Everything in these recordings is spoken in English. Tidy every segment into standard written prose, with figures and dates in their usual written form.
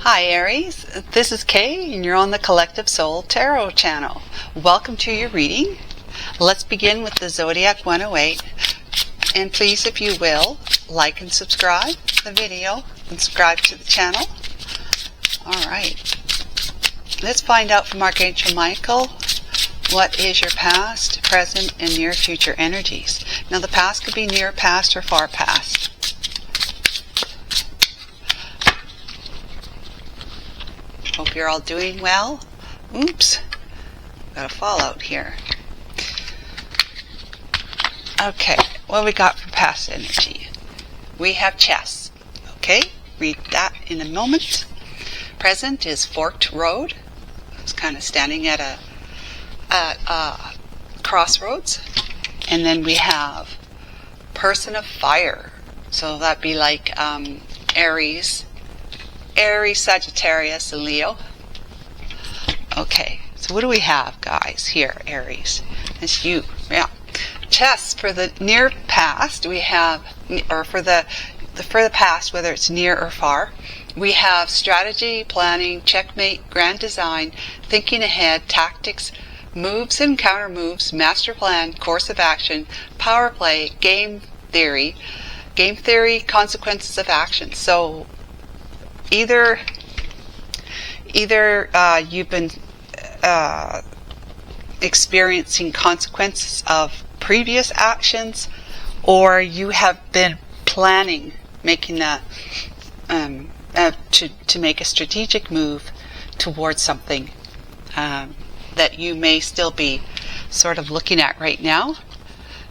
Hi Aries, this is Kay and you're on the Collective Soul Tarot channel. Welcome to your reading. Let's begin with the Zodiac 108. And please, if you will, like and subscribe the video and subscribe to the channel. Alright, let's find out from Archangel Michael what is your past, present, and near future energies. Now the past could be near past or far past. Hope you're all doing well. Oops, got a fallout here. Okay, what we got for past energy? We have chess. Okay, read that in a moment. Present is forked road. It's kind of standing at a crossroads. And then we have person of fire. So that'd be like Aries, Sagittarius, and Leo. Okay, so what do we have, guys, here, Aries? It's you. Yeah. Chess, for the near past, we have, or for the past, whether it's near or far, we have strategy, planning, checkmate, grand design, thinking ahead, tactics, moves and counter moves, master plan, course of action, power play, game theory, consequences of action. So either you've been experiencing consequences of previous actions, or you have been planning making to make a strategic move towards something that you may still be sort of looking at right now,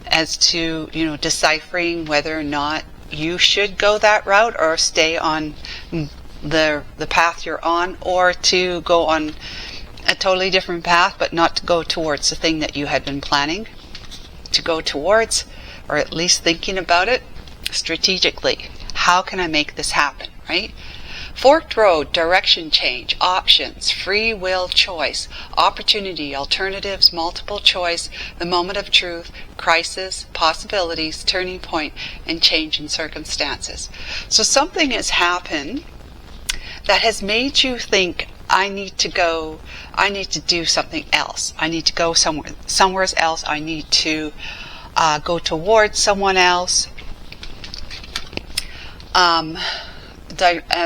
as to, deciphering whether or not you should go that route or stay on the path you're on, or to go on a totally different path, but not to go towards the thing that you had been planning to go towards, or at least thinking about it strategically. How can I make this happen, right? Forked road, direction change, options, free will choice, opportunity, alternatives, multiple choice, the moment of truth, crisis, possibilities, turning point, and change in circumstances. So something has happened that has made you think, I need to do something else. I need to go somewhere else. I need to go towards someone else.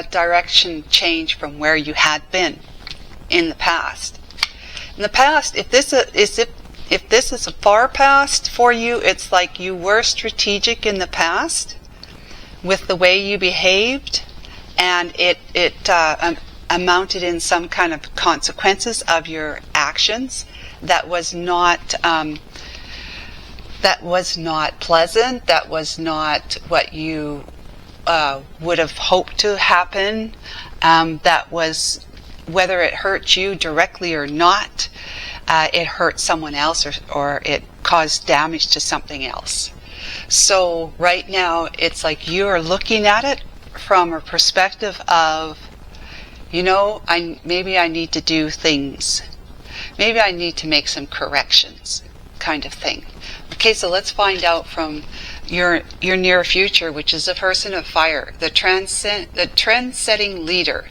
Direction change from where you had been in the past. In the past, if this is a far past for you, it's like you were strategic in the past with the way you behaved, and it amounted in some kind of consequences of your actions that was not pleasant. That was not what you would have hoped to happen. That was, whether it hurt you directly or not, it hurt someone else, or it caused damage to something else. So right now it's like you're looking at it from a perspective of, maybe I need to do things. Maybe I need to make some corrections, kind of thing. Okay, so let's find out from your near future, which is a person of fire, the trend-setting leader,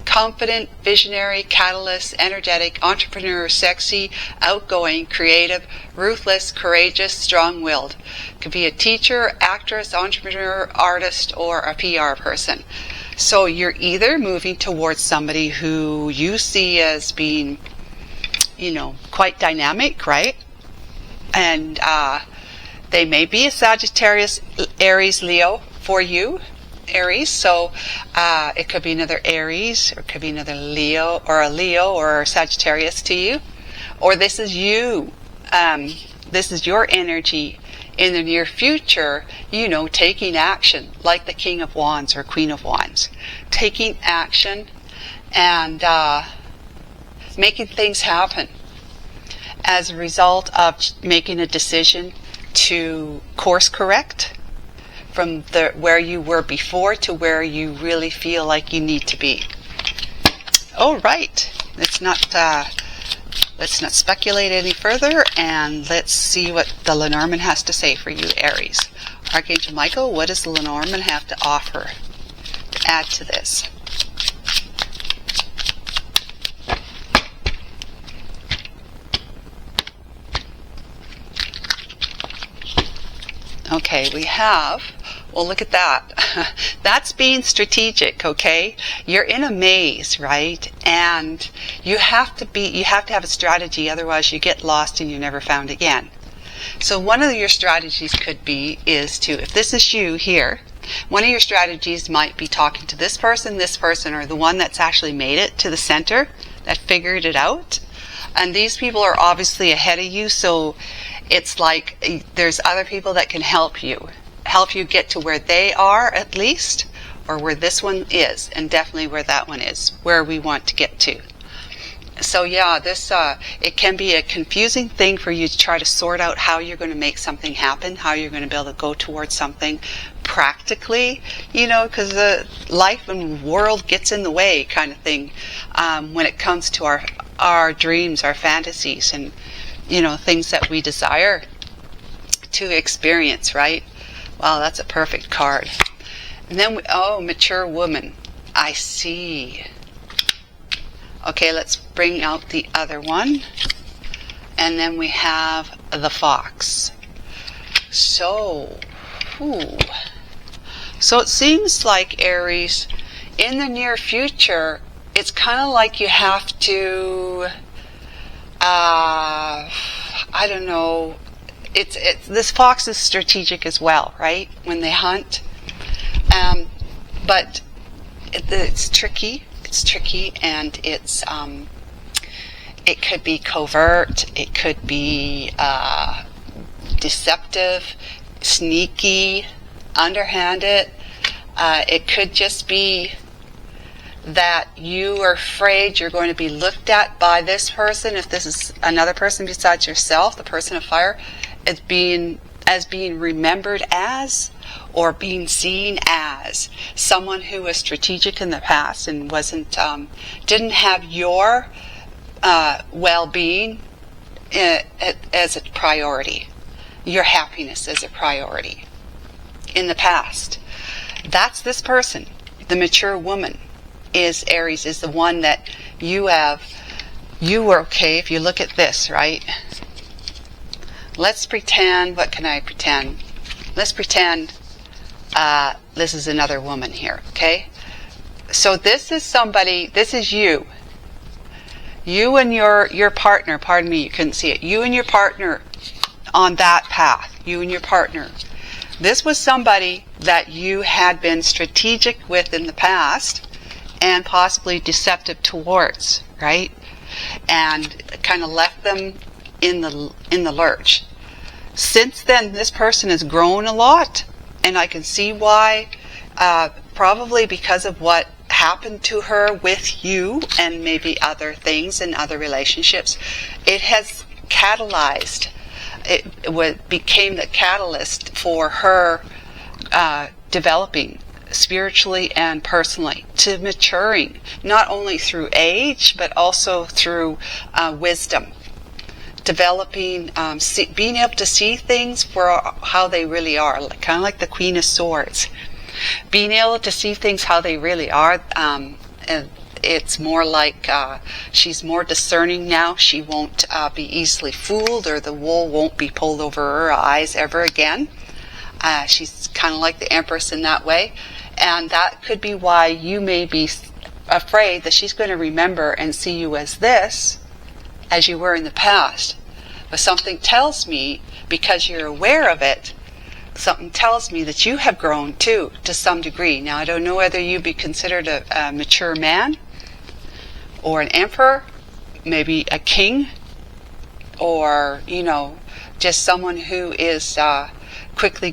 confident, visionary, catalyst, energetic, entrepreneur, sexy, outgoing, creative, ruthless, courageous, strong-willed. Could be a teacher, actress, entrepreneur, artist, or a PR person. So you're either moving towards somebody who you see as being, quite dynamic, right? And they may be a Sagittarius, Aries, Leo for you, Aries. So it could be another Aries, or it could be another Leo, or a Leo or a Sagittarius to you. Or this is you. This is your energy in the near future, taking action, like the King of Wands or Queen of Wands. Taking action and making things happen as a result of making a decision to course correct from where you were before to where you really feel like you need to be. All right, let's not speculate any further, and let's see what the Lenormand has to say for you, Aries. Archangel Michael, what does the Lenormand have to offer to add to this? Okay, we have, well, look at that. That's being strategic, okay? You're in a maze, right? And you have to have a strategy, otherwise you get lost and you're never found again. So one of your strategies could be if this is you here, one of your strategies might be talking to this person, or the one that's actually made it to the center, that figured it out. And these people are obviously ahead of you, so it's like there's other people that can help you get to where they are, at least, or where this one is, and definitely where that one is, where we want to get to. So yeah, this it can be a confusing thing for you to try to sort out how you're going to make something happen, how you're going to be able to go towards something practically, because the life and world gets in the way, kind of thing, when it comes to our dreams, our fantasies, and things that we desire to experience, right? Wow, that's a perfect card. And then mature woman. I see. Okay, let's bring out the other one. And then we have the fox. So it seems like, Aries, in the near future, it's kind of like you have to, I don't know, this fox is strategic as well, right? When they hunt. But it's tricky. It's tricky, and it could be covert, it could be deceptive, sneaky, underhanded. It could just be that you are afraid you're going to be looked at by this person, if this is another person besides yourself, the person of fire, as being remembered as, or being seen as someone who was strategic in the past and didn't have your well-being as a priority, your happiness as a priority in the past. That's this person. The mature woman is Aries, is the one that you were okay. If you look at this, right? Let's pretend, what can I pretend? Let's pretend this is another woman here, okay? So this is somebody, this is you. You and your partner, pardon me, you couldn't see it. You and your partner on that path. You and your partner. This was somebody that you had been strategic with in the past and possibly deceptive towards, right? And kind of left them in the lurch. Since then, this person has grown a lot, and I can see why, probably because of what happened to her with you and maybe other things in other relationships. It has catalyzed, it became the catalyst for her developing spiritually and personally, to maturing, not only through age, but also through wisdom. Developing, being able to see things for how they really are, kind of like the Queen of Swords. Being able to see things how they really are, it's more like she's more discerning now. She won't be easily fooled, or the wool won't be pulled over her eyes ever again. She's kind of like the Empress in that way. And that could be why you may be afraid that she's going to remember and see you as this, as you were in the past. But something tells me, because you're aware of it, something tells me that you have grown too, to some degree. Now, I don't know whether you'd be considered a mature man, or an emperor, maybe a king, or, just someone who is quickly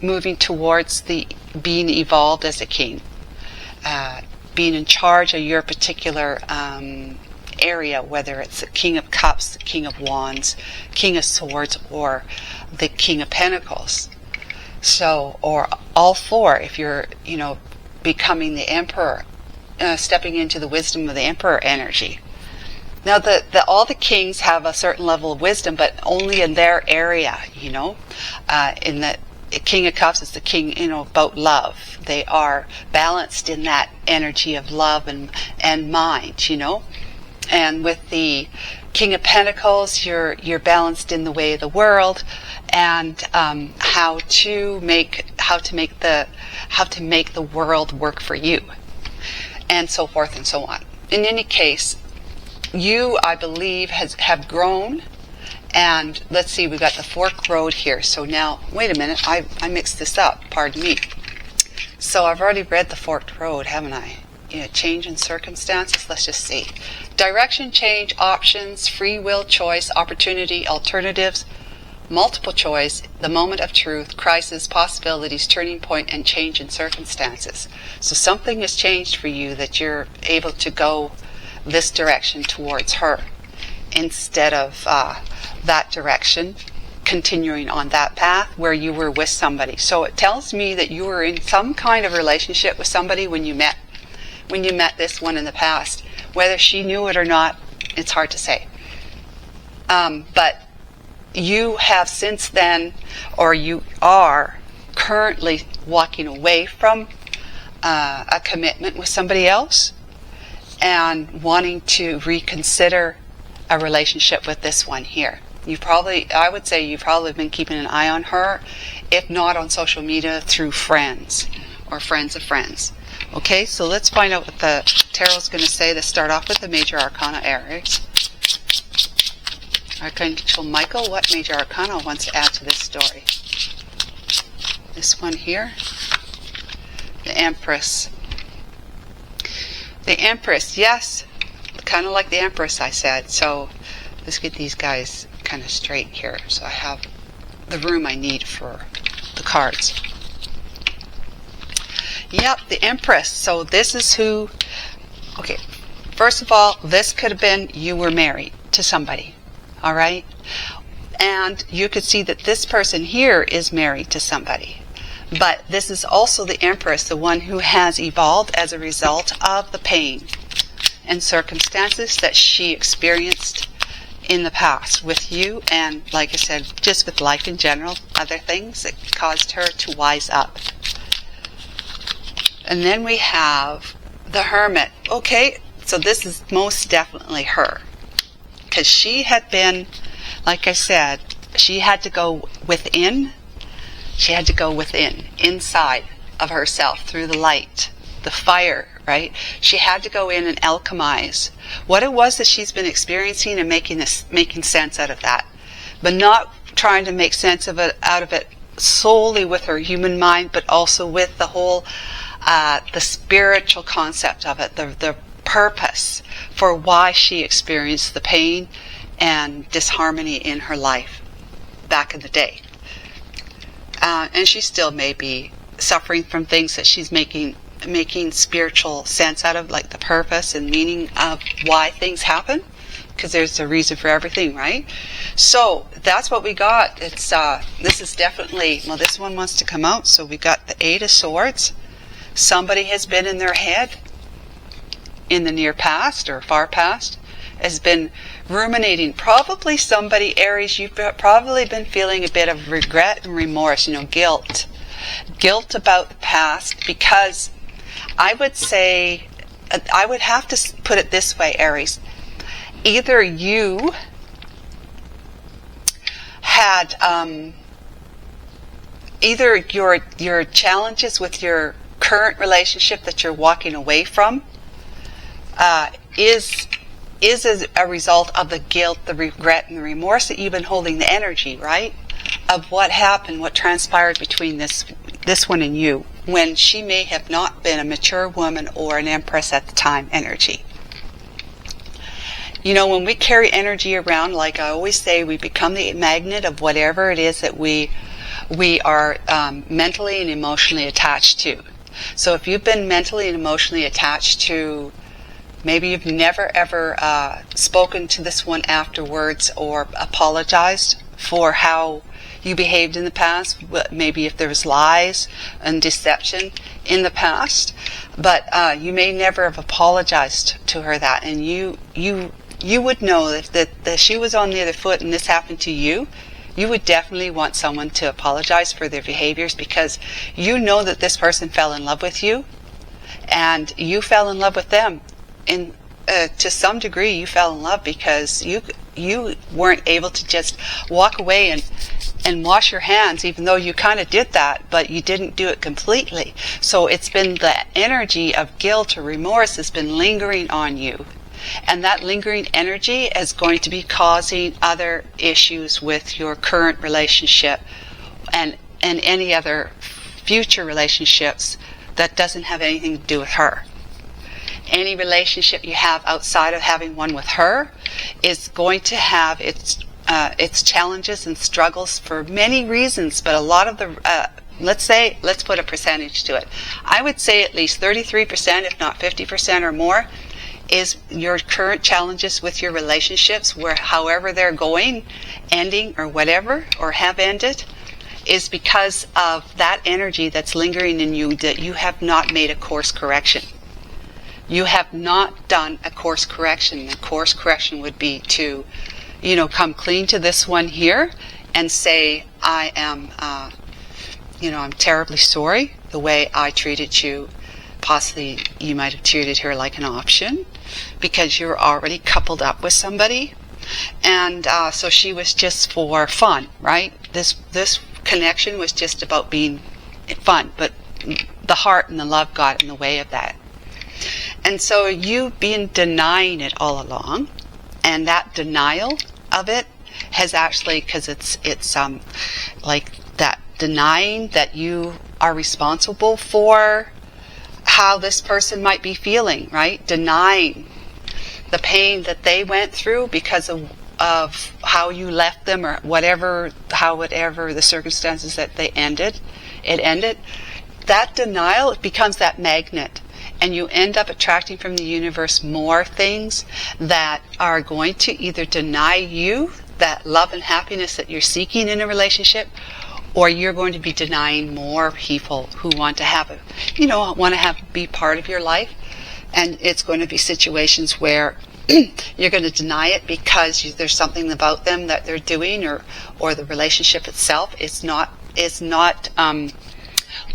moving towards the being evolved as a king, being in charge of your particular area, whether it's the King of Cups, the King of Wands, King of Swords, or the King of Pentacles. So, or all four, if you're, becoming the Emperor, stepping into the wisdom of the Emperor energy. Now, all the kings have a certain level of wisdom, but only in their area, in the King of Cups is the king, about love. They are balanced in that energy of love and mind, And with the King of Pentacles, you're balanced in the way of the world, and how to make the world work for you, and so forth and so on. In any case, you, I believe, have grown. And let's see, we got the fork road here. So now, wait a minute, I mixed this up, pardon me. So I've already read the forked road, haven't I? Change in circumstances, let's just see. Direction, change, options, free will, choice, opportunity, alternatives, multiple choice, the moment of truth, crisis, possibilities, turning point, and change in circumstances. So something has changed for you that you're able to go this direction towards her instead of that direction, continuing on that path where you were with somebody. So it tells me that you were in some kind of relationship with somebody when you met this one in the past. Whether she knew it or not, it's hard to say. But you have since then, or you are currently walking away from a commitment with somebody else and wanting to reconsider a relationship with this one here. I would say you've probably been keeping an eye on her, if not on social media, through friends or friends of friends. Okay, so let's find out what the tarot's going to say to start off with the Major Arcana Aries. Archangel Michael, what Major Arcana wants to add to this story? This one here. The Empress. The Empress, yes. Kind of like the Empress, I said. So let's get these guys kind of straight here, so I have the room I need for the cards. Yep, the Empress. So this is who, okay, first of all, this could have been you were married to somebody, all right? And you could see that this person here is married to somebody. But this is also the Empress, the one who has evolved as a result of the pain and circumstances that she experienced in the past with you, and like I said, just with life in general, other things that caused her to wise up. And then we have the Hermit. Okay, so this is most definitely her, because she had been, like I said, she had to go within. She had to go within, inside of herself, through the light, the fire, right? She had to go in and alchemize what it was that she's been experiencing and making sense out of that, but not trying to make sense of it out of it solely with her human mind, but also with the whole the spiritual concept of it, the purpose for why she experienced the pain and disharmony in her life back in the day. And she still may be suffering from things that she's making spiritual sense out of, like the purpose and meaning of why things happen, because there's a reason for everything, right? So that's what we got. It's this is definitely, well, this one wants to come out, so we got the Eight of Swords. Somebody has been in their head in the near past or far past, has been ruminating. Probably somebody, Aries, you've probably been feeling a bit of regret and remorse, guilt about the past, because I would say, I would have to put it this way, Aries. Either you had, either your challenges with your current relationship that you're walking away from is as a result of the guilt, the regret, and the remorse that you've been holding the energy, right? Of what happened, what transpired between this one and you, when she may have not been a mature woman or an empress at the time energy. When we carry energy around, like I always say, we become the magnet of whatever it is that we are mentally and emotionally attached to. So if you've been mentally and emotionally attached to, maybe you've never ever spoken to this one afterwards or apologized for how you behaved in the past, maybe if there was lies and deception in the past, but you may never have apologized to her that, and you would know that she was on the other foot and this happened to you. You would definitely want someone to apologize for their behaviors, because you know that this person fell in love with you and you fell in love with them to some degree, you fell in love because you weren't able to just walk away and wash your hands, even though you kind of did that, but you didn't do it completely. So it's been the energy of guilt or remorse has been lingering on you. And that lingering energy is going to be causing other issues with your current relationship and any other future relationships that doesn't have anything to do with her. Any relationship you have outside of having one with her is going to have its challenges and struggles for many reasons, but a lot of the let's put a percentage to it. I would say at least 33%, if not 50% or more, is your current challenges with your relationships, where however they're going, ending or whatever, or have ended, is because of that energy that's lingering in you, that you have not made a course correction. You have not done a course correction. The course correction would be to, come clean to this one here and say, I am, I'm terribly sorry the way I treated you. Possibly you might have treated her like an option because you're already coupled up with somebody. And so she was just for fun, right? This connection was just about being fun, but the heart and the love got in the way of that. And so you've been denying it all along, and that denial of it has actually, because it's like that denying that you are responsible for how this person might be feeling, right? Denying the pain that they went through because of how you left them, or whatever the circumstances that it ended. That denial becomes that magnet, and you end up attracting from the universe more things that are going to either deny you that love and happiness that you're seeking in a relationship, or you're going to be denying more people who want to be part of your life. And it's going to be situations where you're going to deny it because there's something about them that they're doing, or the relationship itself is not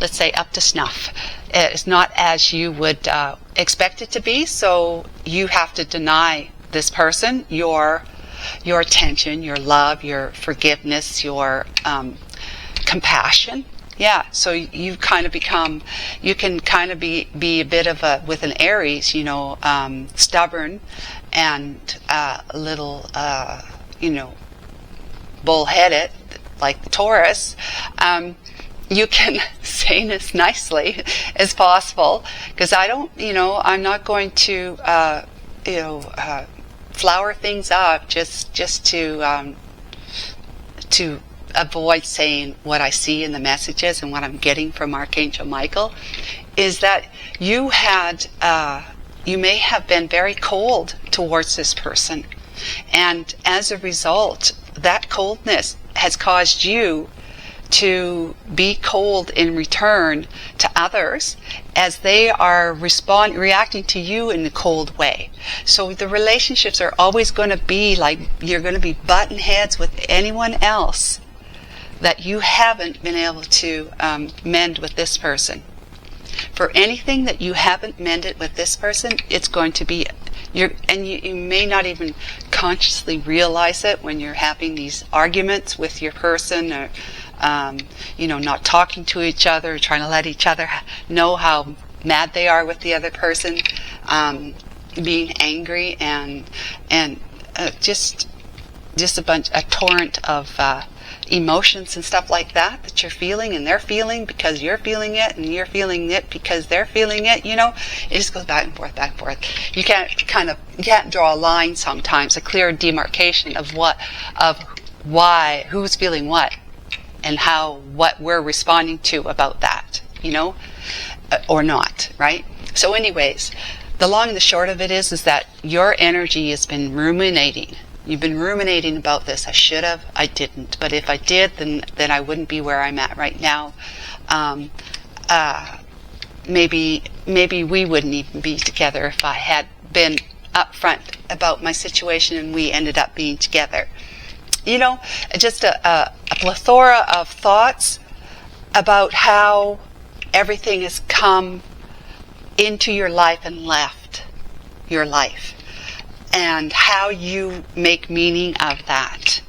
let's say up to snuff. It's not as you would expect it to be, so you have to deny this person your attention, your love, your forgiveness, your compassion. Yeah, so you kind of become, you can kind of be a bit of with an Aries, stubborn and a little, bullheaded, like the Taurus. You can say this nicely as possible, because I'm not going to, flower things up just to avoid saying what I see in the messages and what I'm getting from Archangel Michael, is that you may have been very cold towards this person, and as a result, that coldness has caused you to be cold in return to others, as they are reacting to you in a cold way. So the relationships are always going to be like you're going to be button heads with anyone else that you haven't been able to mend with this person. For anything that you haven't mended with this person, it's going to be you may not even consciously realize it when you're having these arguments with your person, or not talking to each other, trying to let each other know how mad they are with the other person, being angry, and just a torrent of emotions and stuff like that you're feeling, and they're feeling because you're feeling it, and you're feeling it because they're feeling it. It just goes back and forth, back and forth. You can't draw a line sometimes, a clear demarcation of why, who's feeling what, and what we're responding to about that, or not, right? So anyways, the long and the short of it is that your energy has been ruminating. You've been ruminating about this. I should have, I didn't. But if I did, then I wouldn't be where I'm at right now. Maybe we wouldn't even be together if I had been upfront about my situation and we ended up being together. Just a plethora of thoughts about how everything has come into your life and left your life. and how you make meaning of that.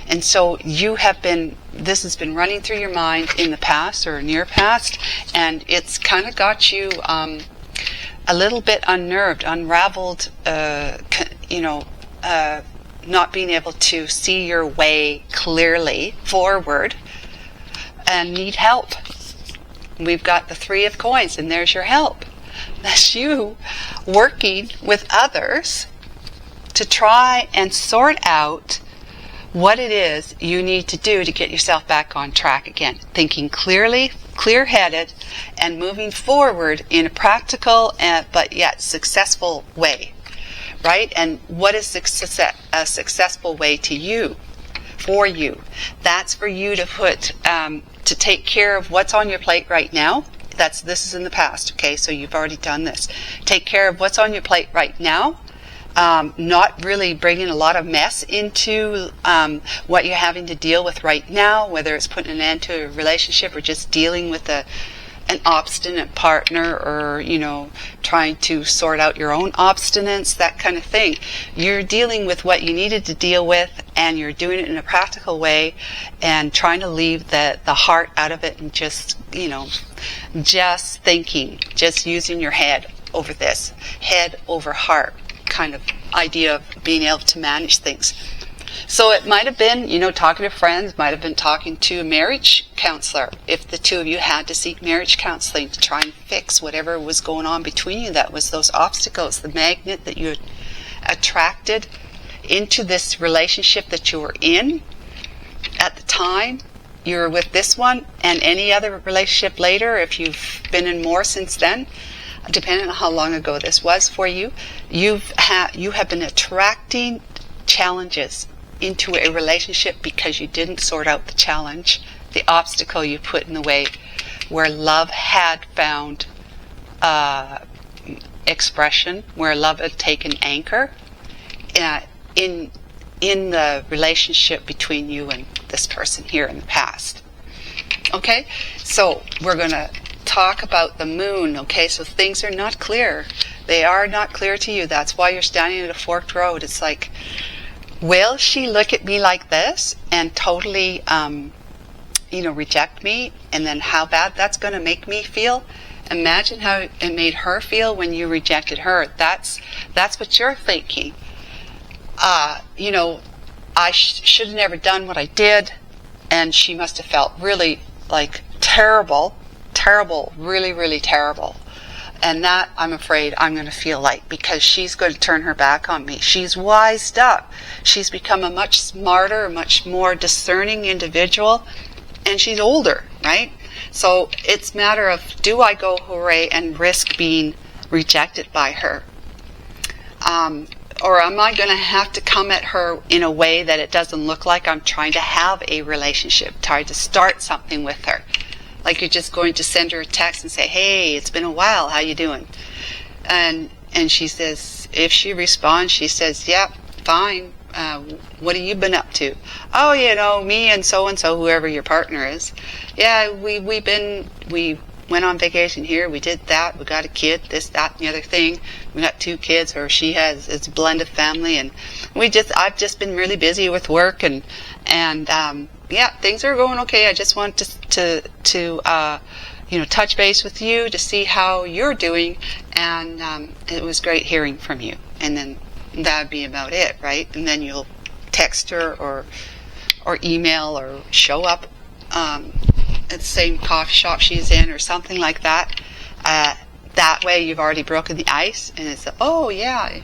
And so this has been running through your mind in the past or near past, and it's kind of got you a little bit unnerved, unraveled, not being able to see your way clearly forward and need help. We've got the Three of Coins, and there's your help. That's you working with others to try and sort out what it is you need to do to get yourself back on track again. Thinking clearly, clear-headed, and moving forward in a practical but yet successful way. Right? And what is a successful way to you? For you. That's for you to put, to take care of what's on your plate right now. This is in the past, okay? So you've already done this. Take care of what's on your plate right now. Not really bringing a lot of mess into what you're having to deal with right now, whether it's putting an end to a relationship or just dealing with an obstinate partner, or trying to sort out your own obstinance, that kind of thing. You're dealing with what you needed to deal with, and you're doing it in a practical way and trying to leave the heart out of it, and just just thinking, just using your head over this, head over heart kind of idea of being able to manage things. So it might have been, talking to friends, might have been talking to a marriage counselor, if the two of you had to seek marriage counseling to try and fix whatever was going on between you. That was those obstacles, the magnet that you attracted into this relationship that you were in at the time you were with this one, and any other relationship later, if you've been in more since then, depending on how long ago this was for you. You have been attracting challenges into a relationship because you didn't sort out the challenge, the obstacle you put in the way, where love had found expression, where love had taken anchor in the relationship between you and this person here in the past. Okay, so we're going to talk about the moon. Okay, so things are not clear. They are not clear to you. That's why you're standing at a forked road. It's like, will she look at me like this and totally, reject me? And then how bad that's going to make me feel? Imagine how it made her feel when you rejected her. That's what you're thinking. I should have never done what I did, and she must have felt really terrible, really, really terrible. And that, I'm afraid, I'm going to feel like, because she's going to turn her back on me. She's wised up. She's become a much smarter, much more discerning individual, and she's older, right? So it's a matter of, do I go hooray and risk being rejected by her? Or am I going to have to come at her in a way that it doesn't look like I'm trying to have a relationship, trying to start something with her? Like you're just going to send her a text and say, hey, it's been a while, how you doing? And she says, if she responds, she says, yep, fine. What have you been up to? Oh, me and so, whoever your partner is. Yeah, we went on vacation here, we did that, we got a kid, this, that, and the other thing. We got 2 kids, or she has, it's a blended family, and I've just been really busy with work, and yeah, things are going okay. I just want to touch base with you to see how you're doing, and it was great hearing from you. And then that'd be about it, right? And then you'll text her or email or show up at the same coffee shop she's in or something like that. That way you've already broken the ice, and it's, oh yeah,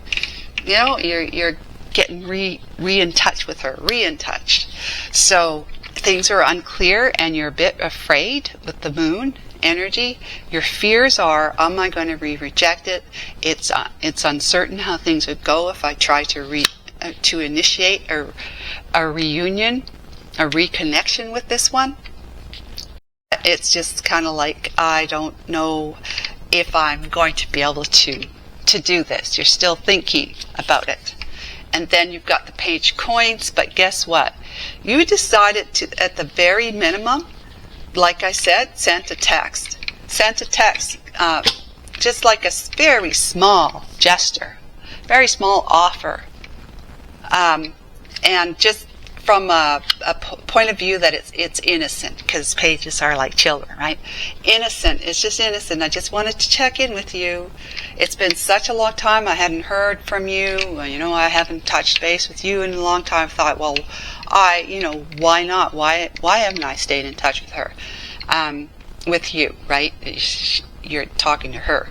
you're getting re-in touch with her, re-in touch. So things are unclear and you're a bit afraid with the moon energy. Your fears are, am I going to be rejected? It's uncertain how things would go if I try to initiate a reunion, a reconnection with this one. It's just kind of like, I don't know if I'm going to be able to do this. You're still thinking about it. And then you've got the Page Coins, but guess what? You decided to, at the very minimum, like I said, sent a text. Sent a text, just like a very small gesture. very small offer. And just from a point of view that it's innocent, because pages are like children, right? Innocent. It's just innocent. I just wanted to check in with you. It's been such a long time. I hadn't heard from you. I haven't touched base with you in a long time. I thought, well, why not? Why haven't I stayed in touch with her? With you, right? You're talking to her.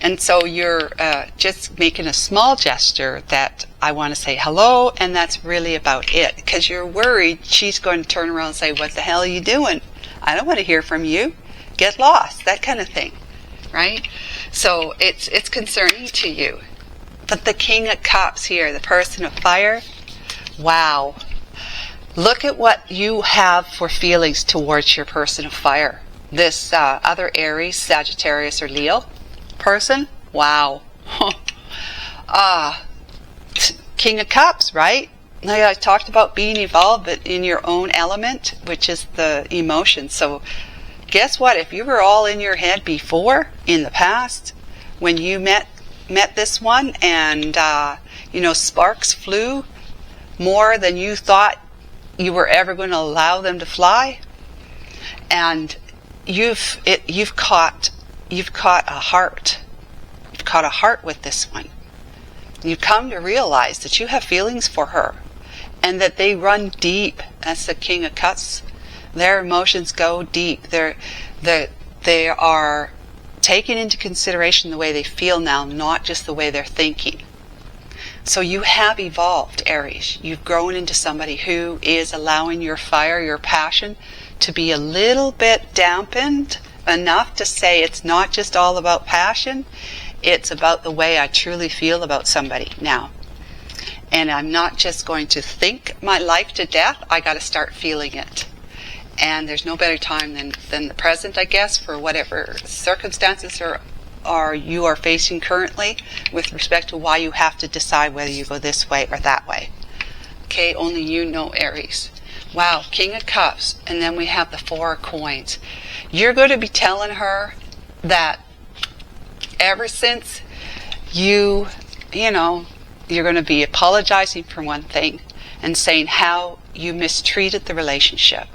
And so you're just making a small gesture that I want to say hello, and that's really about it. Because you're worried she's going to turn around and say, what the hell are you doing? I don't want to hear from you. Get lost, that kind of thing, right? So it's concerning to you. But the King of Cups here, the person of fire, wow. Look at what you have for feelings towards your person of fire. This other Aries, Sagittarius, or Leo person, wow. King of Cups, right? Now, I talked about being evolved, but in your own element, which is the emotion. So guess what? If you were all in your head before, in the past, when you met this one, and sparks flew more than you thought you were ever going to allow them to fly, and you've caught a heart. You've caught a heart with this one. You come to realize that you have feelings for her, and that they run deep. That's the King of Cups. Their emotions go deep. They are taking into consideration the way they feel now, not just the way they're thinking. So you have evolved, Aries. You've grown into somebody who is allowing your fire, your passion, to be a little bit dampened enough to say it's not just all about passion, it's about the way I truly feel about somebody now. And I'm not just going to think my life to death, I got to start feeling it. And there's no better time than the present, I guess, for whatever circumstances you are facing currently with respect to why you have to decide whether you go this way or that way. Okay, only you know, Aries. Wow, King of Cups, and then we have the Four of Coins. You're going to be telling her that ever since you're going to be apologizing for one thing and saying how you mistreated the relationship,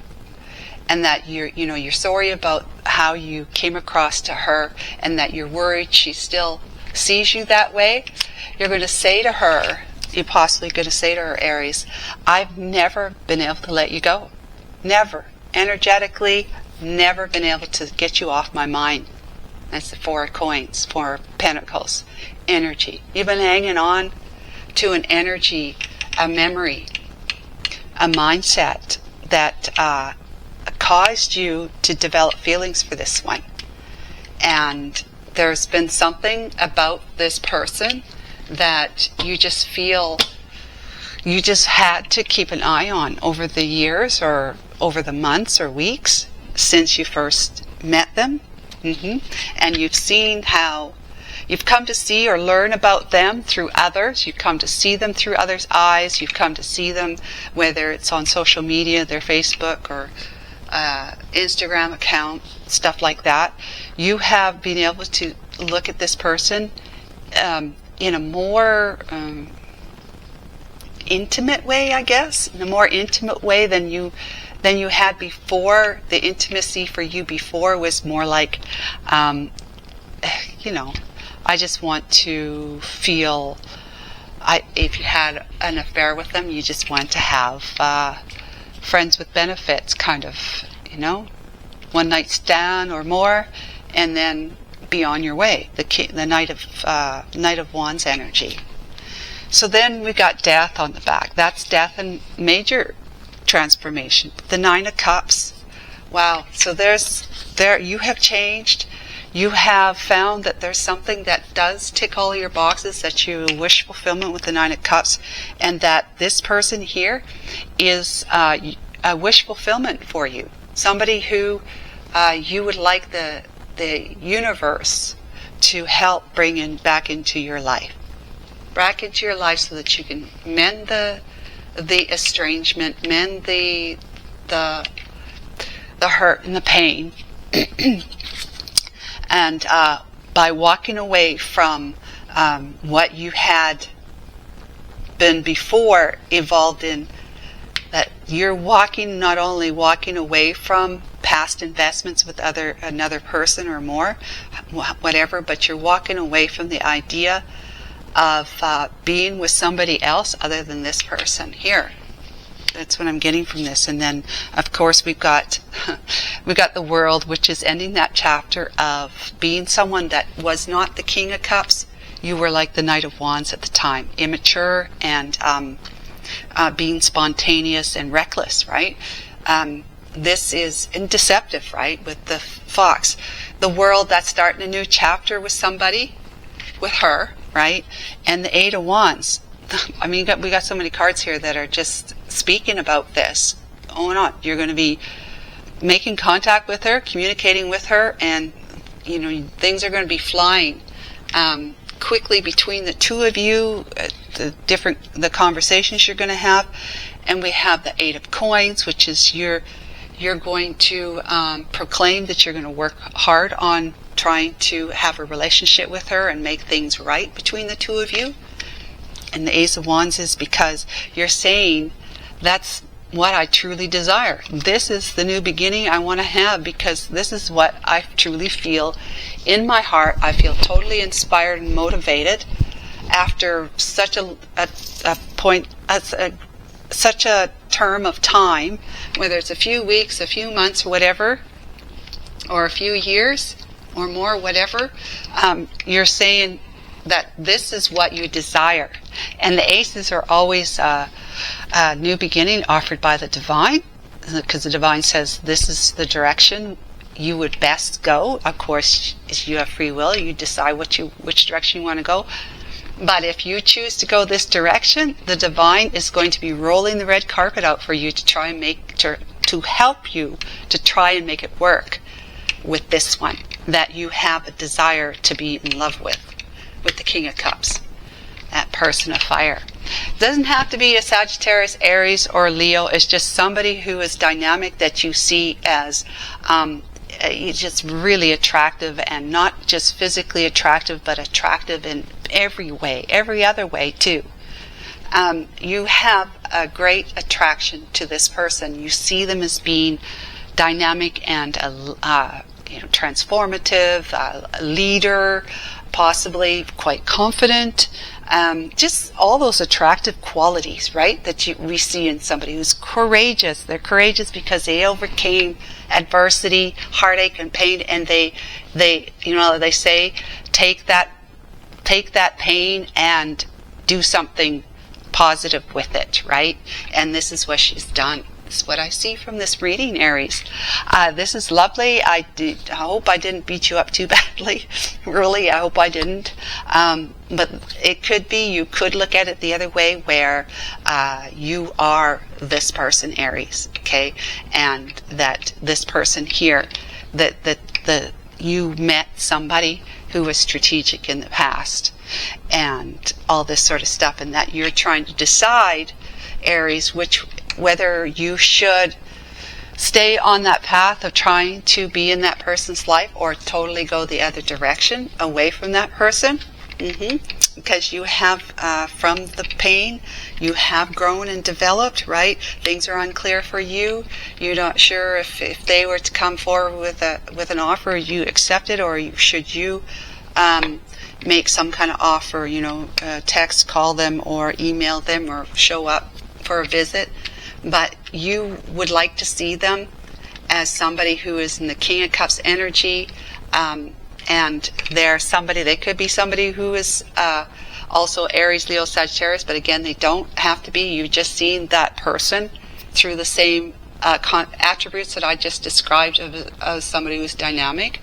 and that you're sorry about how you came across to her, and that you're worried she still sees you that way. You're going to say to her, you're possibly going to say to her, Aries, I've never been able to let you go. Never. Energetically, never been able to get you off my mind. That's the Four of Coins, Four of Pentacles. Energy. You've been hanging on to an energy, a memory, a mindset that caused you to develop feelings for this one. And there's been something about this person that you just feel you just had to keep an eye on over the years or over the months or weeks since you first met them. And you've seen how you've come to see or learn about them through others. You've come to see them through others' eyes. You've come to see them, whether it's on social media, their Facebook or Instagram account, stuff like that. You have been able to look at this person in a more intimate way, I guess, in a more intimate way than you had before. The intimacy for you before was more like, I just want to feel, if you had an affair with them, you just want to have friends with benefits, kind of, one night stand or more, and then be on your way. The Knight of Wands energy. So then we got Death on the back. That's death and major transformation. The Nine of Cups. Wow. So you have changed. You have found that there's something that does tick all your boxes, that you wish fulfillment with the Nine of Cups, and that this person here is a wish fulfillment for you. Somebody who you would like the universe to help bring back into your life. Back into your life so that you can mend the estrangement, mend the hurt and the pain. And by walking away from what you had been before evolved in that you're not only walking away from past investments with another person or more, whatever, but you're walking away from the idea of being with somebody else other than this person here. That's what I'm getting from this. And then, of course, we've got the World, which is ending that chapter of being someone that was not the King of Cups. You were like the Knight of Wands at the time, immature and being spontaneous and reckless, right? This is deceptive, right? With the Fox, the World, that's starting a new chapter with somebody, with her, right? And the Eight of Wands. I mean, we got so many cards here that are just speaking about this going on. You're going to be making contact with her, communicating with her, and things are going to be flying quickly between the two of you. The conversations you're going to have, and we have the Eight of Coins, which is you're going to proclaim that you're going to work hard on trying to have a relationship with her and make things right between the two of you. And the Ace of Wands is because you're saying that's what I truly desire. This is the new beginning I want to have, because this is what I truly feel in my heart. I feel totally inspired and motivated after such such a term of time, whether it's a few weeks, a few months, whatever, or a few years or more, whatever. You're saying that this is what you desire. And the aces are always a new beginning offered by the divine, because the divine says this is the direction you would best go. Of course, you have free will. You decide which direction you want to go. But if you choose to go this direction, the divine is going to be rolling the red carpet out for you to try and to help you to try and make it work with this one that you have a desire to be in love with the King of Cups, that person of fire. It doesn't have to be a Sagittarius, Aries, or Leo. It's just somebody who is dynamic that you see as just really attractive, and not just physically attractive, but attractive in every way, every other way too. You have a great attraction to this person. You see them as being dynamic and transformative, a leader, possibly quite confident, just all those attractive qualities, right, that we see in somebody who's courageous. They're courageous because they overcame adversity, heartache, and pain, and they say take that pain and do something positive with it, right? And this is what she's done. This is what I see from this reading, Aries. This is lovely. I hope I didn't beat you up too badly. Really, I hope I didn't. But it could be, you could look at it the other way, where you are this person, Aries, okay? And that this person here, that you met somebody who was strategic in the past, and all this sort of stuff, and that you're trying to decide, Aries, whether you should stay on that path of trying to be in that person's life, or totally go the other direction, away from that person. Because you have, from the pain, you have grown and developed, right? Things are unclear for you. You're not sure if they were to come forward with an offer, you accept it, or should you make some kind of offer, text, call them, or email them, or show up for a visit. But you would like to see them as somebody who is in the King of Cups energy, and they could be somebody who is also Aries, Leo, Sagittarius, but again, they don't have to be. You're just seeing that person through the same attributes that I just described of somebody who's dynamic,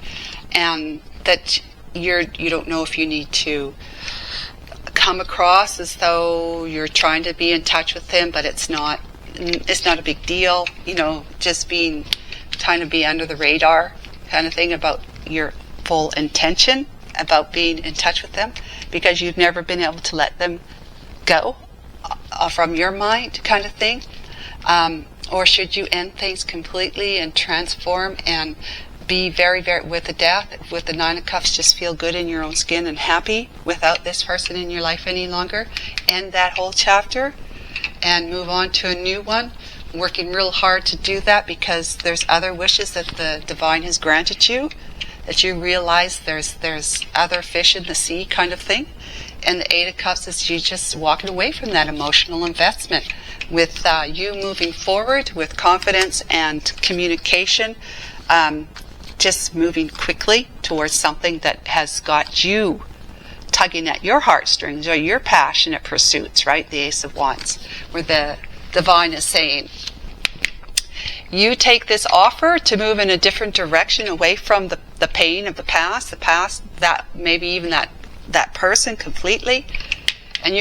and that you don't know if you need to come across as though you're trying to be in touch with him, but it's not a big deal, just trying to be under the radar kind of thing about your full intention about being in touch with them, because you've never been able to let them go from your mind kind of thing. Or should you end things completely and transform and be very, very, with the death, with the Nine of Cups, just feel good in your own skin and happy without this person in your life any longer. End that whole chapter and move on to a new one. Working real hard to do that because there's other wishes that the divine has granted you, that you realize there's other fish in the sea kind of thing. And the Eight of Cups is you just walking away from that emotional investment with you moving forward with confidence and communication, just moving quickly towards something that has got you tugging at your heartstrings or your passionate pursuits, right? The Ace of Wands, where the divine is saying, you take this offer to move in a different direction away from the pain of the past, that maybe even that person completely, and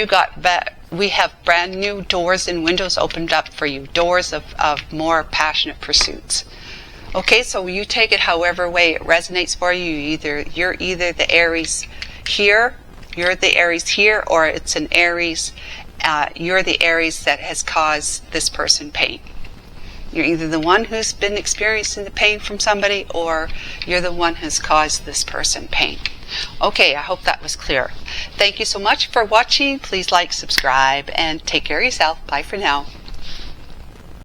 we have brand new doors and windows opened up for you, doors of more passionate pursuits. Okay, so you take it however way it resonates for you. You're either the Aries here, or it's an Aries, you're the Aries that has caused this person pain. You're either the one who's been experiencing the pain from somebody, or you're the one who's caused this person pain. Okay, I hope that was clear. Thank you so much for watching. Please like, subscribe, and take care of yourself. Bye for now.